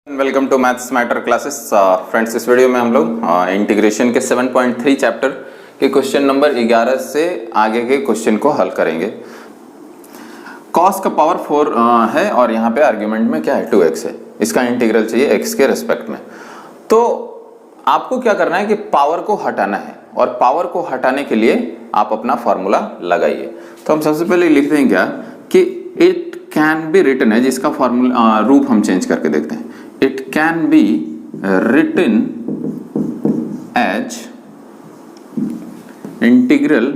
Welcome to maths matter classes. Friends, इस video में हम लोग इंटीग्रेशन के 7.3 चैप्टर के क्वेश्चन नंबर 11 से आगे के क्वेश्चन को हल करेंगे। cos का पावर 4 है और यहाँ पे आर्ग्यूमेंट में क्या है 2x है। इसका इंटीग्रल चाहिए x के रेस्पेक्ट में। तो आपको क्या करना है कि पावर को हटाना है और पावर को हटाने के लिए आप अपना फॉर्मूला लगाइए। तो हम सबसे पहले लिखते हैं क्या कि इट कैन बी रिटन है, जिसका फॉर्मूला रूप हम चेंज करके देखते हैं। It can be written as integral,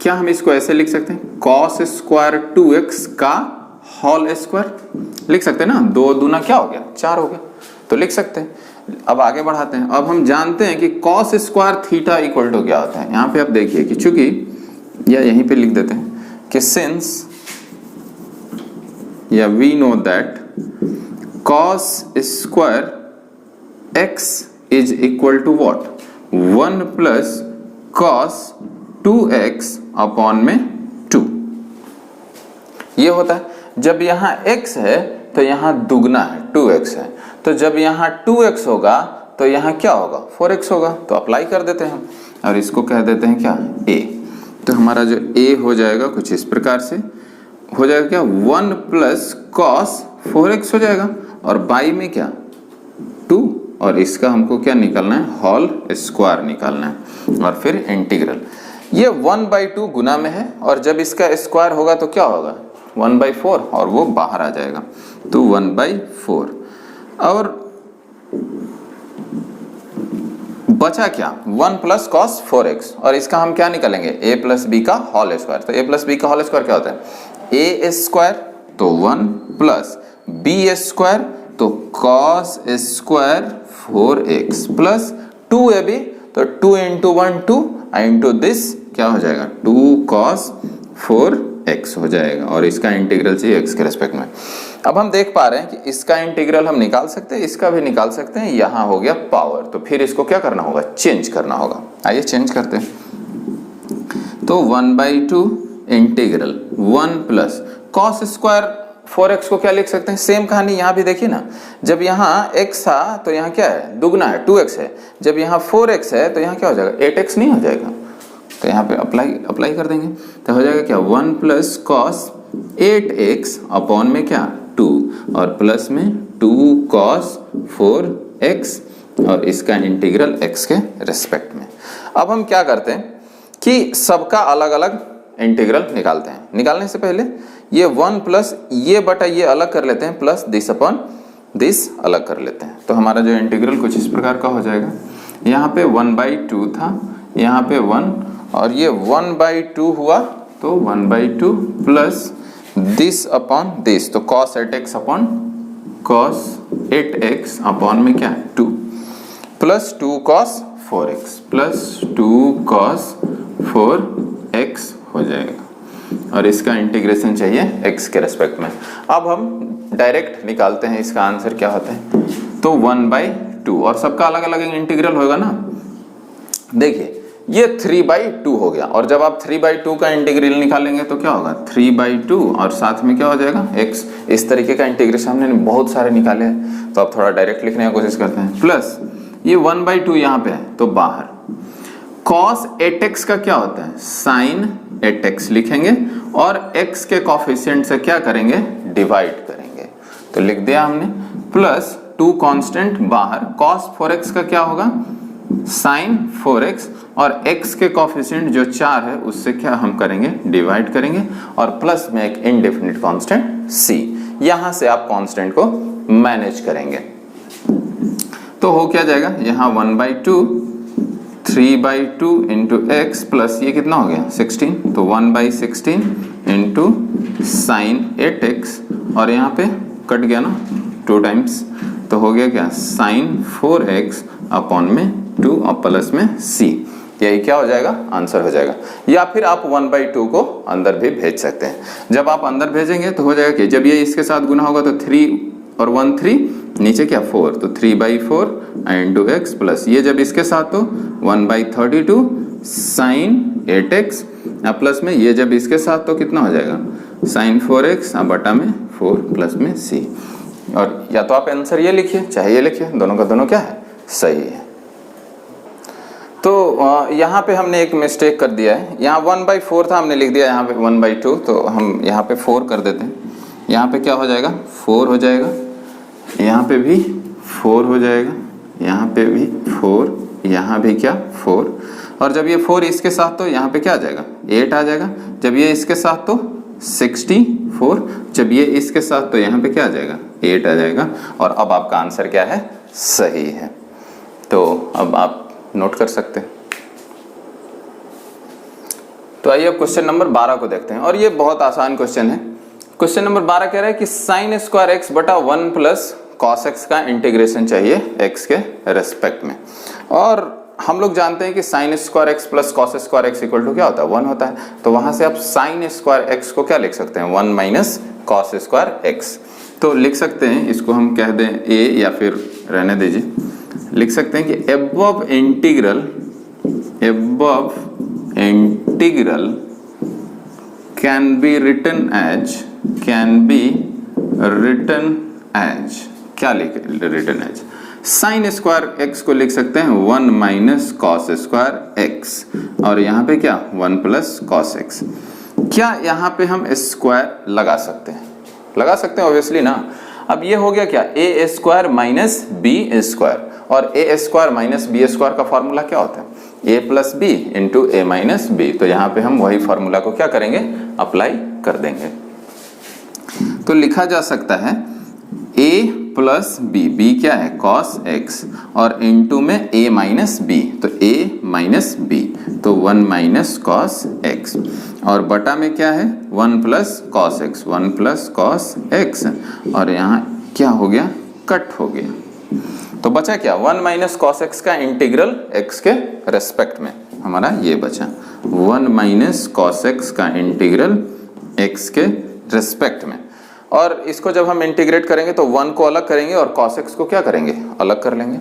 क्या हम इसको ऐसे लिख सकते हैं, cos स्क्वायर 2x का होल स्क्वायर लिख सकते हैं ना। 2 दूना क्या हो गया 4 हो गया, तो लिख सकते हैं। अब आगे बढ़ाते हैं। अब हम जानते हैं कि cos square theta equal to क्या होता है। यहाँ पे आप देखिए कि चूंकि, या यहीं पे लिख देते हैं कि सिंस, या we know that cos square x is equal to what 1 plus cos 2x upon में 2। ये होता है जब यहाँ x है तो यहाँ दुगना है 2x है, तो जब यहाँ 2x होगा तो यहाँ क्या होगा 4x होगा। तो अप्लाई कर देते हैं हम और इसको कह देते हैं क्या a। तो हमारा जो a हो जाएगा कुछ इस प्रकार से हो जाएगा क्या 1 प्लस cos 4x हो जाएगा और बाई में क्या 2, और इसका हमको क्या निकालना है होल स्क्वायर निकालना है और फिर इंटीग्रल। ये 1/2 गुना में है और जब इसका स्क्वायर होगा तो क्या होगा 1/4 और वो बाहर आ जाएगा, तो 1/4। और बचा क्या 1 प्लस कॉस 4x, और इसका हम क्या निकालेंगे a प्लस बी का होल स्क्वायर। तो a प्लस बी का होल स्क्वायर क्या होता है a स्क्वायर तो 1 प्लस बी स्क्वायर तो cos square 4x plus 2ab, तो 2 इंटू 1 2 इंटू दिस क्या हो जाएगा 2 cos 4x हो जाएगा, और इसका इंटीग्रल चाहिए x के रेस्पेक्ट में। अब हम देख पा रहे हैं कि इसका इंटीग्रल हम निकाल सकते हैं, इसका भी निकाल सकते हैं। यहाँ हो गया पावर, तो फिर इसको क्या करना होगा चेंज करना होगा। आइए चेंज करते हैं। तो 1/2 integral 1 plus cos square 4x को क्या लिख सकते हैं, सेम कहानी यहाँ भी देखिए ना। जब यहाँ x था तो यहाँ क्या है दुगना है 2x है, जब यहाँ 4x है तो यहाँ क्या हो जाएगा 8x नहीं हो जाएगा। तो यहाँ पे अप्लाई कर देंगे तो हो जाएगा क्या 1 प्लस cos 8x अपॉन में क्या 2 और प्लस में 2 cos 4x और इसका इंटीग्रल x के रेस्पेक्ट में। अब हम क्या करते हैं कि सबका अलग अलग इंटीग्रल निकालते हैं। निकालने से पहले ये 1 प्लस ये बटा ये अलग कर लेते हैं, प्लस दिस अपॉन दिस अलग कर लेते हैं। तो हमारा जो इंटीग्रल कुछ इस प्रकार का हो जाएगा। यहाँ पे 1/2 था, यहाँ पे 1 और ये 1/2 हुआ तो 1/2 प्लस दिस अपॉन दिस, तो cos 8x upon cos 8x upon में क्या है 2 plus 2 cos 4x plus 2 cos 4x हो जाएगा, और इसका इंटीग्रेशन चाहिए x के रेस्पेक्ट में। अब हम डायरेक्ट निकालते हैं इसका आंसर क्या होता है। तो 1/2 और सबका अलग अलग इंटीग्रल होगा ना। देखिए ये 3/2 हो गया, और जब आप 3/2 का इंटीग्रल निकालेंगे तो क्या होगा 3/2 और साथ में क्या हो जाएगा x। इस तरीके का इंटीग्रेशन हमने बहुत सारे निकाले हैं, तो आप थोड़ा डायरेक्ट लिखने की कोशिश करते हैं। प्लस ये 1/2 यहाँ पे है तो बाहर cos 8x का क्या होता है sin 8x लिखेंगे और x के कोफिशिएंट से क्या करेंगे डिवाइड करेंगे, तो लिख दिया हमने। प्लस 2 कांस्टेंट बाहर, cos 4x का क्या होगा sin 4x और x के कोफिशिएंट जो 4 है उससे क्या हम करेंगे डिवाइड करेंगे, और प्लस में एक इनडेफिनिट कांस्टेंट c। यहां से आप कांस्टेंट को मैनेज करेंगे तो हो क्या जाएगा यहाँ 1/2 3/2 इंटू एक्स प्लस ये कितना हो गया 16, तो 1/16 इंटू साइन 8x और यहाँ पे कट गया ना 2 टाइम्स, तो हो गया क्या साइन 4x अपॉन में 2 और प्लस में c। यही क्या हो जाएगा आंसर हो जाएगा। या फिर आप 1/2 को अंदर भी भेज सकते हैं। जब आप अंदर भेजेंगे तो हो जाएगा कि जब ये इसके साथ गुना होगा तो 3 और 1 3, नीचे क्या 4, तो 3/4 इंटू एक्स प्लस ये जब इसके साथ तो 1/32 साइन 8x प्लस में ये जब इसके साथ तो कितना हो जाएगा साइन 4x बटा में 4 प्लस में c। और या तो आप आंसर ये लिखिए चाहे ये लिखिए, दोनों का दोनों क्या है, सही है। तो यहाँ पे हमने एक मिस्टेक कर दिया है, यहाँ 1/4 था, हमने लिख दिया यहाँ पे 1/2, तो हम यहाँ पे 4 कर देते हैं। यहाँ पे क्या हो जाएगा, 4 हो जाएगा, यहाँ पे भी 4 हो जाएगा, यहाँ पे भी 4, यहाँ भी क्या 4, और जब ये 4 इसके साथ तो यहाँ पे क्या आ जाएगा, 8 आ जाएगा, जब ये इसके साथ तो 64, जब ये इसके साथ तो यहाँ पे क्या आ जाएगा, 8 आ जाएगा, और अब आपका आंसर क्या है, सही है। तो अब आप नोट कर सकते हैं। तो आइए अब क्वेश्चन नंबर 12 को देखते हैं, और ये बहुत आसान क्वेश्चन है। क्वेश्चन नंबर 12 कह रहा है कि साइन स्क्वायर एक्स बटा 1 प्लस कॉस एक्स का इंटीग्रेशन चाहिए एक्स के रेस्पेक्ट में। और हम लोग जानते हैं कि sine square X plus cos square X equal to क्या होता है, 1 होता है। तो वहां से आप साइन स्क्वायर एक्स को क्या लिख सकते हैं, 1 माइनस कॉस स्क्वायर एक्स। तो लिख सकते हैं, इसको हम कह दें ए या फिर रहने दीजिए, लिख सकते हैं कि above integral can be written as क्या written as, sine square x को लिख सकते हैं 1 माइनस कॉस स्क्वायर एक्स, और यहाँ पे क्या 1 प्लस कॉस एक्स। क्या यहाँ पे हम स्क्वायर लगा सकते हैं, लगा सकते हैं ऑब्वियसली ना। अब ये हो गया क्या, ए स्क्वायर माइनस बी स्क्वायर, और ए स्क्वायर माइनस बी स्क्वायर का फॉर्मूला क्या होता है, ए प्लस बी इंटू ए माइनस बी। तो यहाँ पे हम वही फॉर्मूला को क्या करेंगे, अप्लाई कर देंगे। तो लिखा जा सकता है a प्लस बी, बी क्या है कॉस एक्स, और इंटू में a माइनस बी, तो a माइनस बी, तो 1 माइनस कॉस एक्स, और बटा में क्या है 1 plus cos x, 1 plus cos x, और यहाँ क्या हो गया, कट हो गया। तो बचा क्या, 1 माइनस कॉस एक्स का इंटीग्रल एक्स के रेस्पेक्ट में हमारा ये बचा, 1 माइनस कॉस एक्स का इंटीग्रल एक्स के रेस्पेक्ट में। और इसको जब हम इंटीग्रेट करेंगे तो 1 को अलग करेंगे और cos x को क्या करेंगे, अलग कर लेंगे।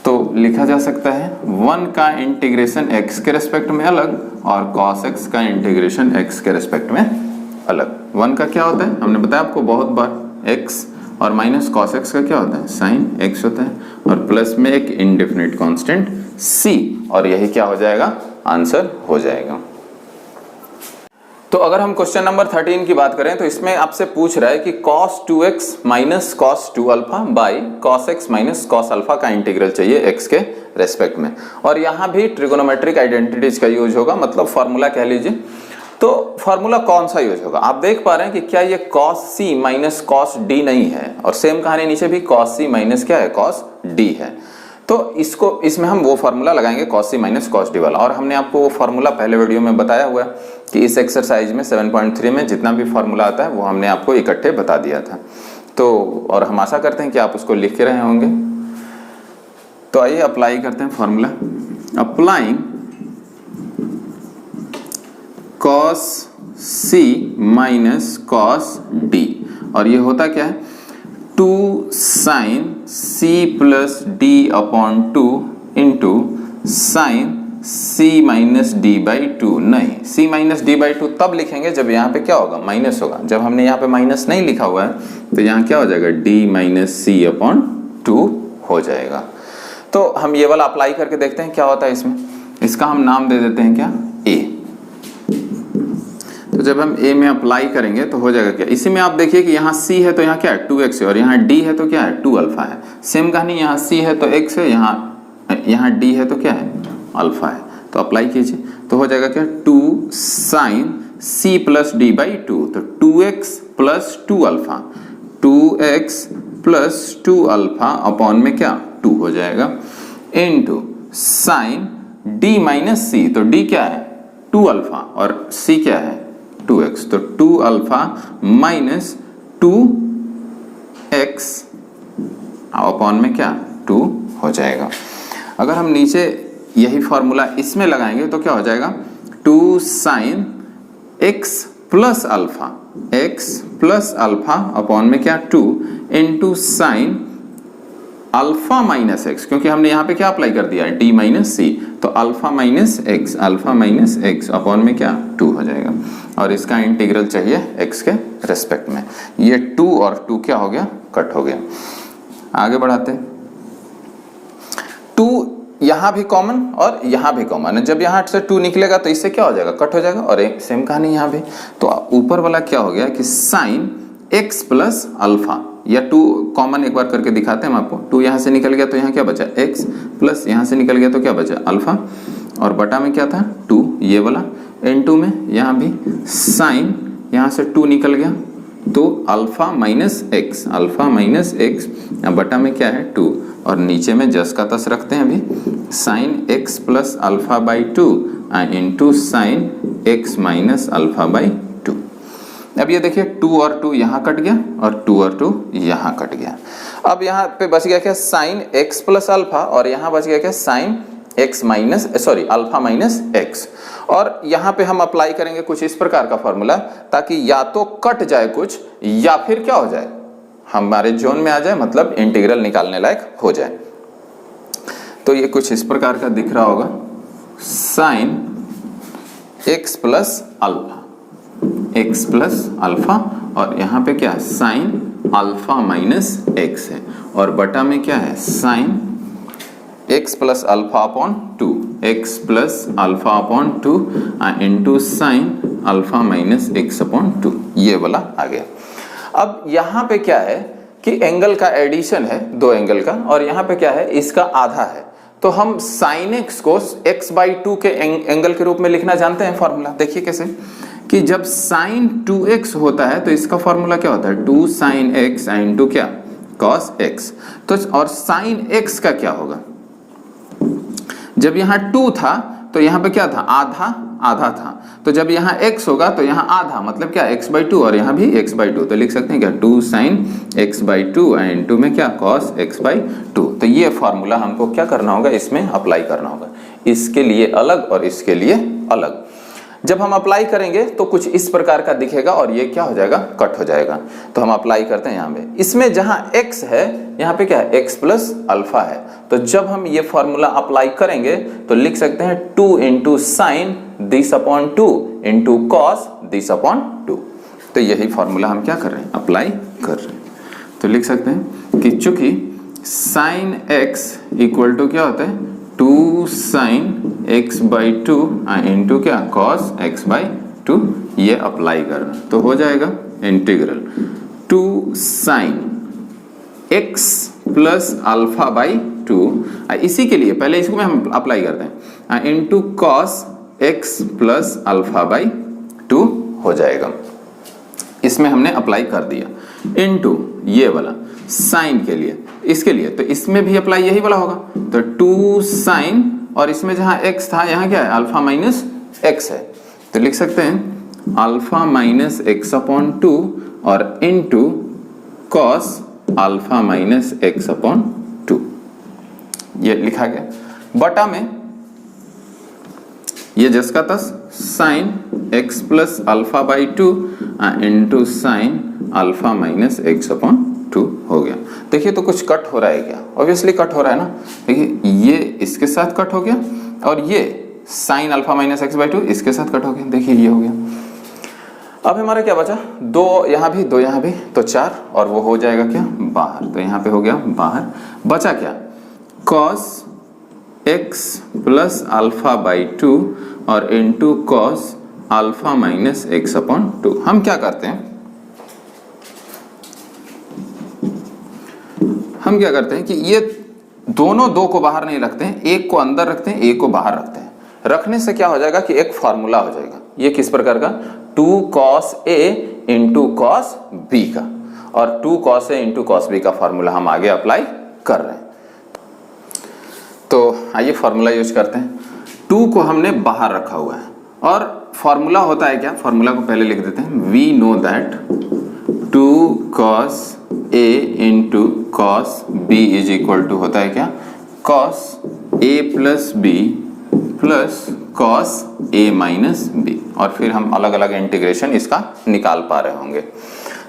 तो लिखा जा सकता है 1 का इंटीग्रेशन x के रेस्पेक्ट में अलग, और cos x का इंटीग्रेशन x के रेस्पेक्ट में अलग। 1 का क्या होता है, हमने बताया आपको बहुत बार, x, और माइनस cos x का क्या होता है, sin x होता है, और प्लस में एक इंडेफिनिट कांस्टेंट c, और यही क्या हो जाएगा, आंसर हो जाएगा। तो अगर हम क्वेश्चन नंबर 13 की बात करें तो इसमें आपसे पूछ रहा है कि cos 2x minus cos 2 alpha by cos x minus cos alpha का इंटीग्रल चाहिए x के रेस्पेक्ट में। और यहाँ भी ट्रिगोनोमेट्रिक आइडेंटिटीज का यूज होगा, मतलब फॉर्मूला कह लीजिए। तो फॉर्मूला कौन सा यूज होगा, आप देख पा रहे हैं कि क्या ये cos c minus cos d नहीं है, और सेम कहानी नीचे भी cos c माइनस क्या है, cos d है। तो इसमें हम वो फार्मूला लगाएंगे cos c minus cos d वाला, और हमने आपको वो फार्मूला पहले वीडियो में बताया हुआ है कि इस एक्सरसाइज में 7.3 में जितना भी फार्मूला आता है वो हमने आपको इकट्ठे बता दिया था। तो और हम आशा करते हैं कि आप उसको लिख के रहे होंगे। तो आइए अप्लाई करते हैं formula. Applying cos c minus cos d, और ये होता क्या है, 2 sin c plus d upon 2 into sign c minus D by 2। नहीं, c माइनस डी बाई 2 तब लिखेंगे जब यहाँ पे क्या होगा, माइनस होगा। जब हमने यहाँ पे माइनस नहीं लिखा हुआ है तो यहाँ क्या हो जाएगा, d माइनस c अपॉन 2 हो जाएगा। तो हम ये वाला अप्लाई करके देखते हैं क्या होता है इसमें। इसका हम नाम दे देते हैं क्या, a। तो जब हम a में अप्लाई करेंगे तो हो जाएगा क्या, इसी में आप देखिए कि यहाँ c है तो यहाँ क्या है 2x है, और यहाँ d है तो क्या है 2 अल्फा है। सेम कहानी, यहाँ c है तो x है, यहाँ d है तो क्या है, अल्फा है। तो अप्लाई कीजिए तो हो जाएगा क्या, 2 sine c plus D by 2, तो 2x plus 2 alpha, 2x plus 2 alpha upon में क्या 2 हो जाएगा, into sine d minus c, तो d क्या है 2 अल्फा और c क्या है 2x, तो 2 अल्फा माइनस 2x अपॉन में क्या 2 हो जाएगा। अगर हम नीचे यही फॉर्मूला इसमें लगाएंगे तो क्या हो जाएगा, 2 sine x plus alpha, x plus alpha upon में क्या 2 into sine alpha minus X, क्योंकि हमने यहाँ पे क्या अप्लाई कर दिया है d माइनस सी, तो अल्फा माइनस एक्स अपॉन में क्या 2 हो जाएगा। और इसका इंटीग्रल चाहिए x के रेस्पेक्ट में। ये 2 और 2 क्या हो गया कट हो गया। आगे बढ़ाते हैं। 2 यहाँ भी कॉमन और यहाँ भी कॉमन है, जब यहाँ से 2 निकलेगा तो इससे क्या हो जाएगा, कट हो जाएगा। और सेम कहानी यहाँ भी, तो ऊपर वाला क्या हो गया कि साइन x प्लस अल्फा, या 2 कॉमन एक बार करके दिखाते हैं हम आपको। 2 यहाँ से निकल गया तो यहाँ क्या बचा x, प्लस यहाँ से निकल गया तो क्या बचा अल्फा, और बटा में क्या था 2 ये वाला, n2 में यहाँ भी साइन यहाँ से 2 निकल गया तो alpha minus x, alpha minus x, बटा में क्या है 2, और नीचे में जस का तस रखते हैं अभी, sine x plus alpha by 2 into sine x minus alpha by 2। अब ये देखिए 2 और 2 यहाँ कट गया और 2 और 2 यहाँ कट गया। अब यहाँ पे बच गया क्या साइन x प्लस अल्फा, और यहाँ बच गया क्या sine x minus alpha minus x। और यहाँ पे हम अप्लाई करेंगे कुछ इस प्रकार का फॉर्मूला, ताकि या तो कट जाए कुछ या फिर क्या हो जाए, हमारे जोन में आ जाए, मतलब इंटीग्रल निकालने लायक हो जाए। तो ये कुछ इस प्रकार का दिख रहा होगा, sine x plus alpha, x plus alpha, और यहाँ पे क्या है साइन अल्फा माइनस x है, और बटा में क्या है sine x plus alpha upon 2, x plus alpha upon 2 into sine alpha minus x upon 2, ये वाला आ गया। अब यहाँ पे क्या है कि एंगल का एडिशन है, 2 एंगल का, और यहाँ पे क्या है इसका आधा है, तो हम साइन x को x बाई 2 के एंगल के रूप में लिखना जानते हैं फॉर्मूला। देखिए कैसे, कि जब साइन 2x होता है तो इसका फॉर्मूला क्या होता है 2 साइन x इंटू क्या cos x। तो और साइन x का क्या होगा, जब यहाँ 2 था तो यहाँ पे क्या था आधा, आधा था, तो जब यहाँ x होगा तो यहाँ आधा, मतलब क्या x बाई 2, और यहाँ भी x बाई 2, तो लिख सकते हैं क्या 2 साइन x बाई 2 इंटू में क्या cos x बाई 2। तो ये फॉर्मूला हमको क्या करना होगा, इसमें अप्लाई करना होगा, इसके लिए अलग और इसके लिए अलग। जब हम अप्लाई करेंगे तो कुछ इस प्रकार का दिखेगा, और ये क्या हो जाएगा कट हो जाएगा। तो हम अप्लाई करते हैं यहाँ पे, इसमें जहाँ x है यहाँ पे क्या है x प्लस अल्फा है, तो जब हम ये फॉर्मूला अप्लाई करेंगे तो लिख सकते हैं 2 into sign this upon 2 into cos this upon 2। तो यही फॉर्मूला हम क्या कर रहे हैं, अप्लाई कर रहे हैं। तो लिख सकते हैं कि चूंकि साइन x इक्वल टू क्या होता है 2 साइन x बाई 2 इंटू क्या cos x बाई 2, ये अप्लाई करना तो हो जाएगा integral 2 sine x plus alpha by 2, इसी के लिए पहले इसको में हम अप्लाई करते हैं, into cos x plus alpha by 2 हो जाएगा। इसमें हमने अप्लाई कर दिया, इंटू ये वाला साइन के लिए, इसके लिए तो इसमें भी अप्लाई यही वाला होगा, तो 2 साइन, और इसमें जहां x था यहाँ क्या है अल्फा माइनस x है, तो लिख सकते हैं अल्फा माइनस x अपॉन 2 और into cos alpha minus x upon 2, ये लिखा गया। बटा में ये जिसका तस sine x plus alpha by 2 into sine alpha minus x upon 2 हो गया। देखिए तो कुछ कट हो रहा है क्या, ऑब्वियसली कट हो रहा है ना। देखिए ये इसके साथ कट हो गया, और ये sign alpha minus x by 2 इसके साथ कट हो गया, देखिए ये हो गया। अब हमारा क्या बचा, 2 यहाँ भी 2 यहाँ भी, तो 4, और वो हो जाएगा क्या बाहर, तो यहाँ पे हो गया बाहर। बचा क्या cos x plus alpha by 2 और into cos alpha minus x upon 2। हम क्या करते हैं, हम क्या करते हैं कि ये दोनों 2 को बाहर नहीं रखते हैं, एक को अंदर रखते हैं, एक को बाहर रखते हैं। रखने से क्या हो जाएगा कि एक फॉर्मूला हो जाएगा, ये किस प्रकार का 2 cos a into cos b का, और 2 cos a into cos b का फॉर्मूला हम आगे अप्लाई कर रहे हैं। तो आइए फॉर्मूला यूज करते हैं। 2 को हमने बाहर रखा हुआ है, और फॉर्मूला होता है क्या, फॉर्मूला को पहले लिख देते हैं, we know that 2 cos a into cos b is equal to होता है क्या cos a plus b plus cos a minus b, और फिर हम अलग अलग इंटीग्रेशन इसका निकाल पा रहे होंगे।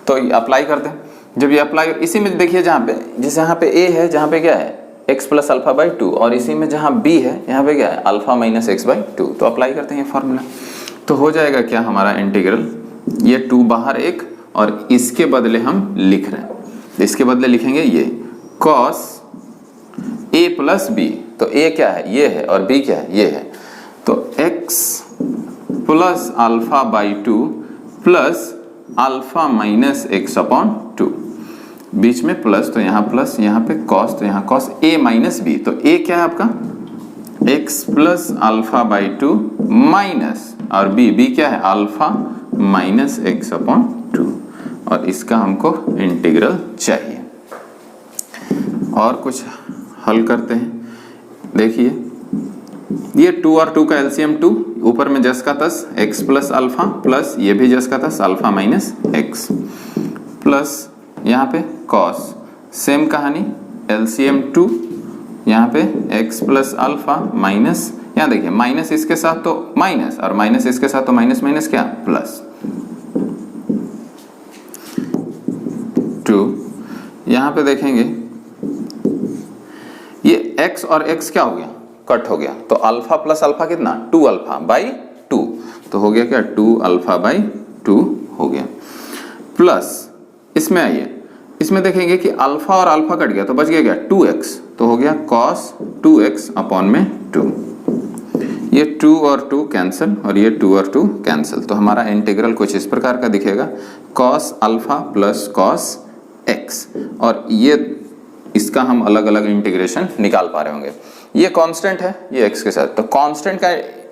तो अप्लाई करते हैं, जब ये अप्लाई, इसी में देखिए जहाँ पे जिस यहाँ पे a है, जहाँ पे क्या है x प्लस अल्फा बाई 2, और इसी में जहाँ b है यहाँ पे क्या है अल्फा माइनस एक्स बाई 2, तो अप्लाई करते हैं ये फॉर्मूला। तो हो जाएगा क्या हमारा इंटीग्रल, ये 2 बाहर एक, और इसके बदले हम लिख रहे हैं इसके बदले लिखेंगे ये cos a प्लस बी। तो a क्या है, ये है, और b क्या है, ये है। तो x plus alpha by 2 plus alpha minus x upon 2, बीच में प्लस, तो यहाँ प्लस, यहाँ पे cos, तो यहाँ cos a माइनस बी। तो a क्या है आपका x plus alpha by 2 minus, और b क्या है अल्फा माइनस एक्स अपॉन 2, और इसका हमको इंटीग्रल चाहिए। और कुछ हल करते हैं। देखिए ये 2 और 2 का एलसीएम 2, ऊपर में जस का तस x प्लस अल्फा, प्लस ये भी जस का तस अल्फा माइनस एक्स, प्लस यहाँ पे cos, सेम कहानी एलसीएम 2, यहाँ पे x प्लस अल्फा माइनस, यहाँ देखिए माइनस इसके साथ तो माइनस, और माइनस इसके साथ तो माइनस माइनस क्या प्लस 2। यहाँ पे देखेंगे ये x और x क्या हो गया, कट हो गया, तो अल्फा प्लस अल्फा कितना 2 अल्फा बाई 2, तो हो गया क्या 2 अल्फा बाई 2 हो गया। प्लस इसमें आइए, इसमें देखेंगे कि अल्फा और अल्फा कट गया तो बच गया क्या 2x, तो हो गया cos 2x अपॉन में 2। ये 2 और 2 कैंसिल, और ये 2 और 2 कैंसिल, तो हमारा इंटीग्रल कुछ इस प्रकार का दिखेगा cos alpha plus cos x, और ये इसका हम अलग अलग इंटीग्रेशन निकाल पा रहे होंगे। ये कांस्टेंट है ये x के साथ, तो कांस्टेंट का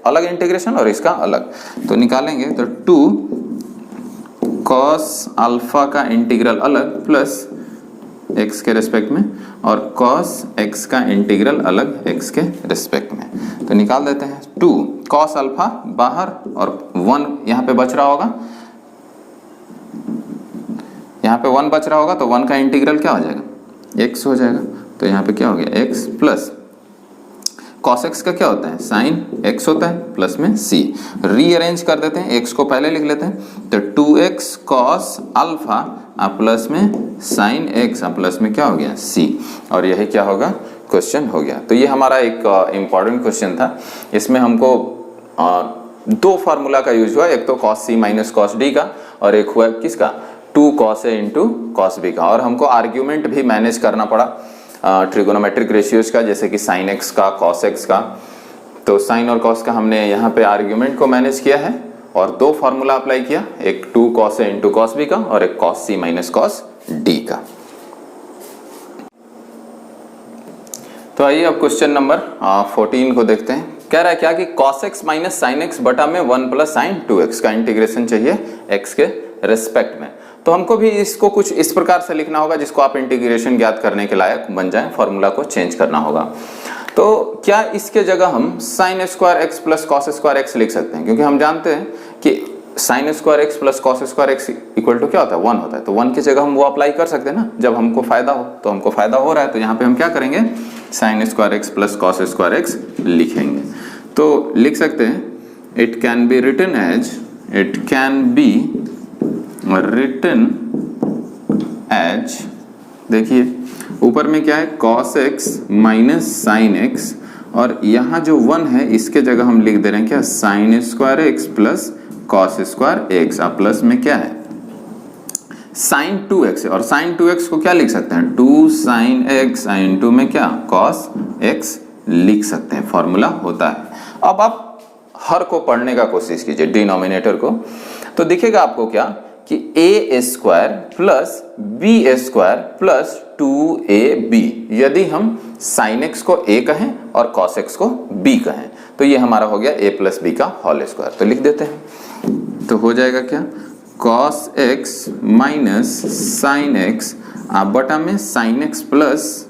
अलग इंटीग्रेशन और इसका अलग, तो निकालेंगे तो 2 cos अल्फा का इंटीग्रल अलग प्लस x के रिस्पेक्ट में, और cos x का इंटीग्रल अलग x के रिस्पेक्ट में, तो निकाल देते हैं। 2 cos अल्फा बाहर, और 1 यहाँ पे बच रहा होगा, यहाँ पे 1 बच रहा होगा, तो 1 का इंटीग्रल क्या हो जाएगा x हो जाएगा, तो यहाँ पे क्या हो गया x प्लस cos x का क्या होता है sin x होता है, प्लस में c, रीअरेंज कर देते हैं, x को पहले लिख लेते हैं, तो 2x cos अल्फा प्लस में sin x प्लस में क्या हो गया c, और यही क्या होगा क्वेश्चन हो गया। तो ये हमारा एक इम्पॉर्टेंट क्वेश्चन था। इसमें हमको 2 फार्मूला का यूज हुआ, एक तो cos c minus cos d का, और एक हुआ किसका 2 cos a into cos b का, और हमको आर्ग्यूमेंट भी मैनेज करना पड़ा ट्रिगोनोमेट्रिक रेशियोज का, जैसे कि sin x का cos x का। तो sin और cos का हमने यहाँ पे आर्ग्यूमेंट को मैनेज किया है, और 2 फार्मूला अप्लाई किया, एक 2 cos a into cos b का, और एक cos c minus cos d का। तो आइए अब क्वेश्चन नंबर 14 को देखते हैं। कह रहा है क्या कि cos x minus sin x बटा में 1 प्लस sin 2x का इंटीग्रेशन चाहिए x के रेस्पेक्ट में। तो हमको भी इसको कुछ इस प्रकार से लिखना होगा जिसको आप इंटीग्रेशन ज्ञात करने के लायक बन जाए, फॉर्मूला को चेंज करना होगा। तो क्या इसके जगह हम sin square x plus cos square x लिख सकते हैं, क्योंकि हम जानते हैं कि sin square x plus cos square x equal to क्या होता है 1 होता है, तो 1 की जगह हम वो अप्लाई कर सकते हैं ना, जब हमको फायदा हो। तो हमको फायदा हो रहा है, तो यहाँ पे हम क्या करेंगे sin square x plus cos square x लिखेंगे। तो लिख सकते हैं it can be written as, देखिए ऊपर में क्या है cos x minus sin x, और यहाँ जो 1 है इसके जगह हम लिख दे रहे हैं क्या sin square x plus cos square x, plus में क्या है sin 2x, और sin 2x को क्या लिख सकते हैं 2 sin x इंटू में क्या cos x लिख सकते हैं, फॉर्मूला होता है। अब आप हर को पढ़ने का कोशिश कीजिए, डिनोमिनेटर को, तो दिखेगा आपको क्या कि a square plus b square plus 2ab, यदि हम sin x को a कहें और cos x को b कहें, तो ये हमारा हो गया a प्लस b का होल स्क्वायर। तो लिख देते हैं, तो हो जाएगा क्या cos x minus sin x बटा में sin x plus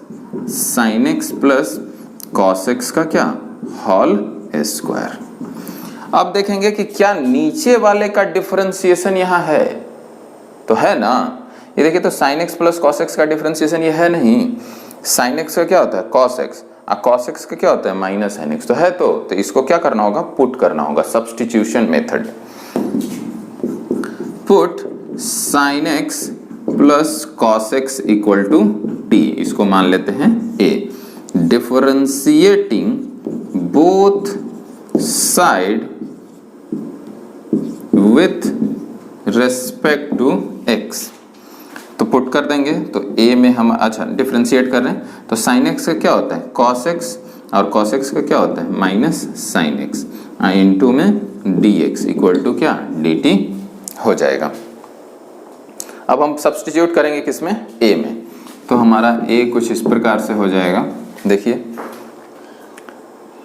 cos x का क्या होल स्क्वायर। अब देखेंगे कि क्या नीचे वाले का डिफरेंशिएशन यहाँ है, तो है ना, ये देखिए तो sin x plus cos x का डिफरेंशिएशन ये है नहीं, sin x का क्या होता है cos x, cos x का क्या होता है माइनस sin x, तो है तो इसको क्या करना होगा पुट करना होगा, substitution method. Put sin x plus cos x equal to t, इसको मान लेते हैं a, differentiating both side with respect to x, तो पुट कर देंगे तो ए में हम अच्छा डिफ्रेंशिएट कर रहे हैं, तो साइन एक्स का क्या होता है कॉस एक्स, और कॉस एक्स का क्या होता है माइनस साइन एक्स, इनटू में डी एक्स इक्वल टू क्या डी टी हो जाएगा। अब हम सब्स्टिट्यूट करेंगे किसमें ए में, तो हमारा ए कुछ इस प्रकार से हो जाएगा। देखिए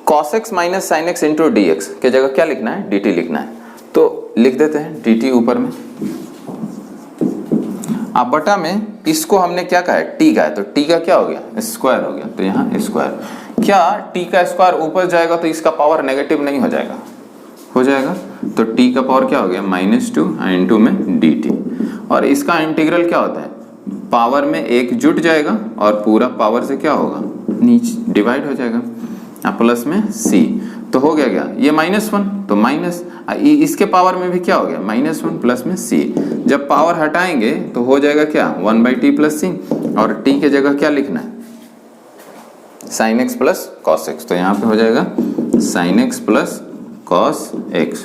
cos x minus sine x into D x की जगह क्या लिखना है dt लिखना है, तो लिख देते हैं dt ऊपर में, अब बटा में इसको हमने क्या कहा है t का है, तो t का क्या हो गया स्क्वायर हो गया, तो यहाँ स्क्वायर, क्या t का स्क्वायर ऊपर जाएगा तो इसका पावर नेगेटिव नहीं हो जाएगा, हो जाएगा, तो t का पावर क्या हो गया -2 इंटू में dt, और इसका इंटीग्रल क्या होता है पावर में एक जुट जाएगा और पूरा पावर से क्या होगा नीचे डिवाइड हो जाएगा, प्लस में c, तो हो गया क्या ये -1 तो माइनस, इसके पावर में भी क्या हो गया -1 प्लस में c, जब पावर हटाएंगे तो हो जाएगा क्या 1/t प्लस c, और t के जगह क्या लिखना है sin x plus cos x, तो यहाँ पे हो जाएगा sin x plus cos x,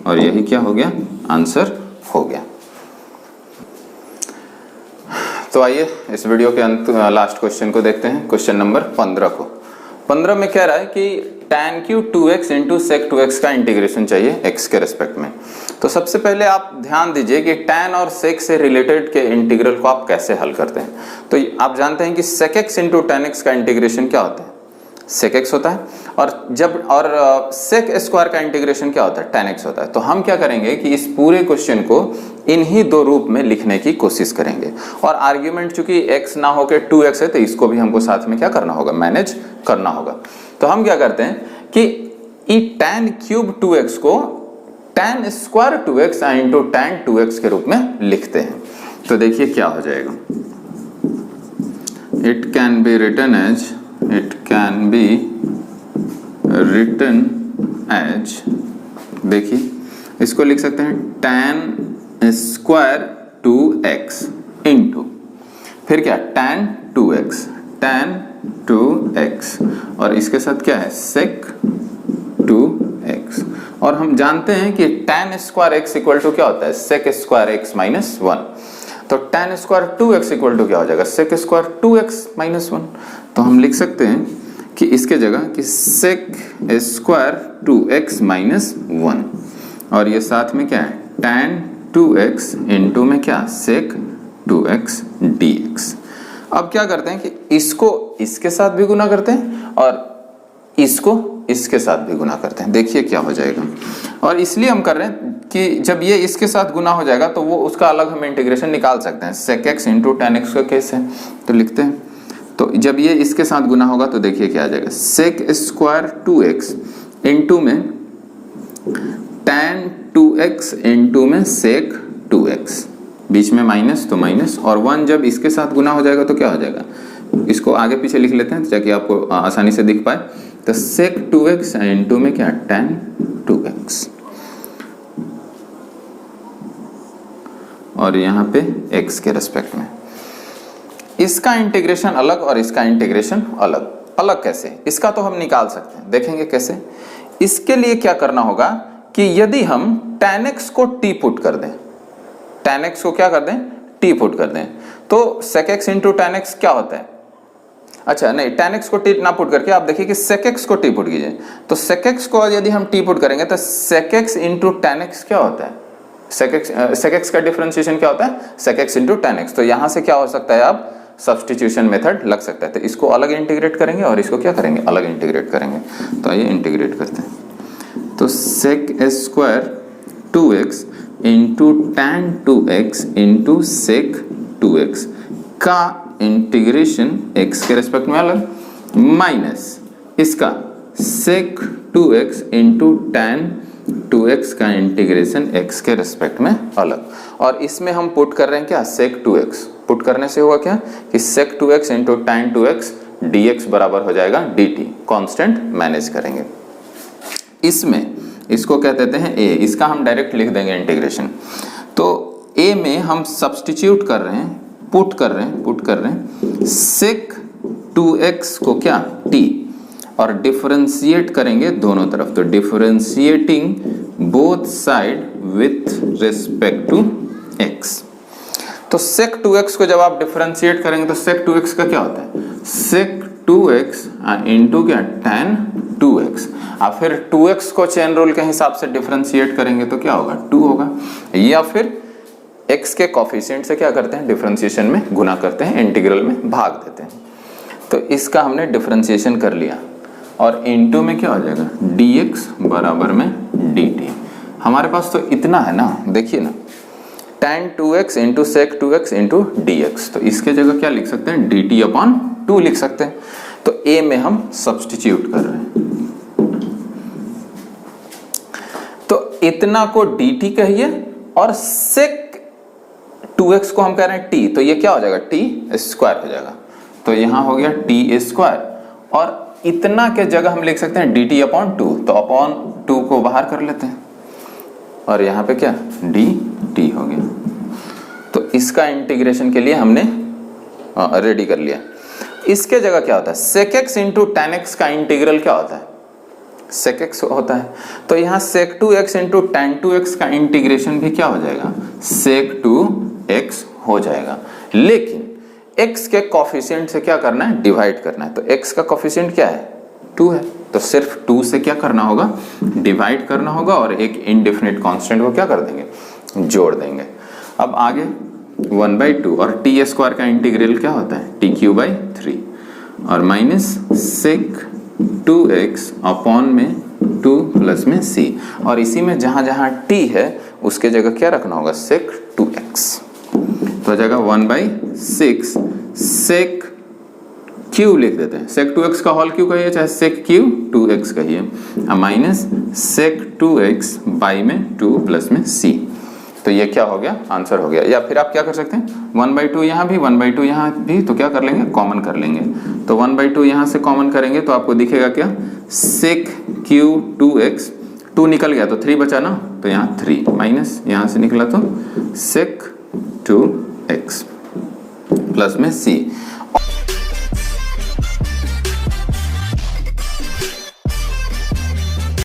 और यही क्या हो गया आंसर हो गया। तो आइए इस वीडियो के अंत लास्ट क्वेश्चन को देखते हैं, क्वेश्चन नंबर 15 को। 15 में कह रहा है कि tan cube 2x into sec 2x का इंटीग्रेशन चाहिए x के रेस्पेक्ट में। तो सबसे पहले आप ध्यान दीजिए कि tan और sec से रिलेटेड के इंटीग्रल को आप कैसे हल करते हैं। तो आप जानते हैं कि sec x into tan x का इंटीग्रेशन क्या होता है sec x होता है, और sec स्क्वायर का इंटीग्रेशन क्या होता है tan x होता है। तो हम क्या करेंगे कि इस पूरे क्वेश्चन को इन्हीं दो रूप में लिखने की कोशिश करेंगे, और आर्ग्यूमेंट चूंकि x ना होकर 2x है तो इसको भी हमको साथ में क्या करना होगा मैनेज करना होगा। तो हम क्या करते हैं कि tan क्यूब 2x को tan square 2x into tan 2x के रूप में लिखते हैं। तो देखिए क्या हो जाएगा, it can be written as, देखिए इसको लिख सकते हैं tan स्क्वायर 2x इंटू फिर क्या tan 2x और इसके साथ क्या है sec 2x, और हम जानते हैं कि tan square x equal to क्या होता है sec स्क्वायर x माइनस 1, तो tan square 2x equal to क्या हो जाएगा sec स्क्वायर 2x माइनस 1। तो हम लिख सकते हैं कि इसके जगह कि sec स्क्वायर 2x माइनस 1, और ये साथ में क्या है tan 2x इंटू में क्या sec 2x dx। अब क्या करते हैं कि इसको इसके साथ भी गुना करते हैं और इसको इसके साथ भी गुना करते हैं, देखिए क्या हो जाएगा। और इसलिए हम कर रहे हैं कि जब ये इसके साथ गुना हो जाएगा तो वो उसका अलग हम इंटीग्रेशन निकाल सकते हैं, sec x into tan x का केस है, तो लिखते हैं। तो जब ये इसके साथ गुना होगा तो देखिए क्या आ जाएगा sec स्क्वायर 2x इंटू में tan 2x इंटू में sec 2x, बीच में माइनस तो माइनस, और 1 जब इसके साथ गुना हो जाएगा तो क्या हो जाएगा, इसको आगे पीछे लिख लेते हैं ताकि आपको आसानी से दिख पाए। तो sec 2x इंटू में क्या tan 2x, और यहाँ पे x के रेस्पेक्ट में इसका इंटीग्रेशन अलग और इसका इंटीग्रेशन अलग। अलग कैसे, इसका तो हम निकाल सकते हैं, देखेंगे कैसे। इसके लिए क्या करना होगा कि यदि हम tan x को t पुट कर दें, tan x को क्या कर दें t पुट कर दें, तो sec x into tan x क्या होता है, अच्छा नहीं tan x को t ना पुट करके आप देखिए कि sec x को t पुट कीजिए, तो sec x को यदि हम t पुट करेंगे तो sec x into tan x क्या होता है, sec x का डिफरेंशिएशन क्या होता है sec x into tan x। तो यहां से क्या हो सकता है आप सब्स्टिट्यूशन मेथड लग सकता है, तो इसको अलग इंटीग्रेट करेंगे और इसको क्या करेंगे अलग इंटीग्रेट करेंगे। तो आइए इंटीग्रेट करते हैं, तो sec square 2x into tan 2x into sec 2x का इंटीग्रेशन x के रेस्पेक्ट में अलग, माइनस इसका sec 2x into tan 2x का इंटीग्रेशन x के रेस्पेक्ट में अलग, और इसमें हम पुट कर रहे हैं क्या sec 2x, पुट करने से हुआ क्या कि sec 2x into tan 2x dx बराबर हो जाएगा dt, कांस्टेंट मैनेज करेंगे। इसमें इसको कह देते हैं a, इसका हम डायरेक्ट लिख देंगे इंटीग्रेशन। तो a में हम सब्स्टिट्यूट कर रहे हैं, पुट कर रहे हैं sec 2x को क्या t, और डिफरेंशिएट करेंगे दोनों तरफ, तो differentiating both side with respect to x। तो तो sec 2x को जब आप डिफरेंशिएट करेंगे तो sec 2x का क्या होता है, sec 2x इंटू क्या tan 2x। आप फिर 2x को चेन रूल के हिसाब से डिफरेंशिएट करेंगे तो क्या होगा, 2 होगा। या फिर x के कोफिशिएंट से क्या करते हैं, डिफरेंशिएशन में गुना करते हैं, इंटीग्रल में भाग देते हैं। तो इसका हमने डिफरेंशिएशन कर लिया और इनटू में क्या हो जाएगा, dx बराबर में dt। हमारे पास तो इतना है ना, देखिए ना, tan 2x into sec 2x into dx। तो इसके जगह क्या लिख सकते हैं, dt अपॉन 2 लिख सकते हैं। तो a में हम सब्स्टिट्यूट कर रहे हैं, तो इतना को dt कहिए और sec 2x को हम कह रहे हैं t, तो ये क्या हो जाएगा, t स्क्वायर हो जाएगा। तो यहां हो गया t स्क्वायर और इतना के जगह हम लिख सकते हैं dt अपॉन 2। तो अपॉन 2 को बाहर कर लेते हैं और यहाँ पे क्या dt हो गया। तो इसका इंटीग्रेशन के लिए हमने रेडी कर लिया। इसके जगह क्या होता है, sec x into tan x का इंटीग्रल क्या होता है, sec x होता है। तो यहाँ sec 2x into tan 2x का इंटीग्रेशन भी क्या हो जाएगा, sec 2x हो जाएगा। लेकिन x के कोफिशिएंट से क्या करना है, डिवाइड करना है। तो x का कोफिशिएंट क्या है, 2 है। तो सिर्फ 2 से क्या करना होगा, डिवाइड करना होगा और एक इनडेफिनिट कांस्टेंट को क्या कर देंगे, जोड़ देंगे। अब आगे 1/2 और t स्क्वायर का इंटीग्रल क्या होता है, t³ 3 और माइनस sec 2x अपॉन में 2 प्लस में c, और इसी में जहां जहां t है उसके जगह क्या रखना होगा, sec 2x। तो हो जाएगा 1/6 sec q लिख देते हैं, sec 2x का होल क्यू कहिए चाहे sec q 2x कहिए, माइनस sec 2x बाई में 2 प्लस में c। तो ये क्या हो गया, आंसर हो गया। या फिर आप क्या कर सकते हैं, 1/2 यहाँ भी 1/2 यहाँ भी, तो क्या कर लेंगे, कॉमन कर लेंगे। तो 1/2 यहाँ से कॉमन करेंगे तो आपको दिखेगा क्या, sec q 2x, 2 निकल गया तो 3 बचा ना, तो यहाँ 3 माइनस यहाँ से निकला तो sec 2x प्लस में c।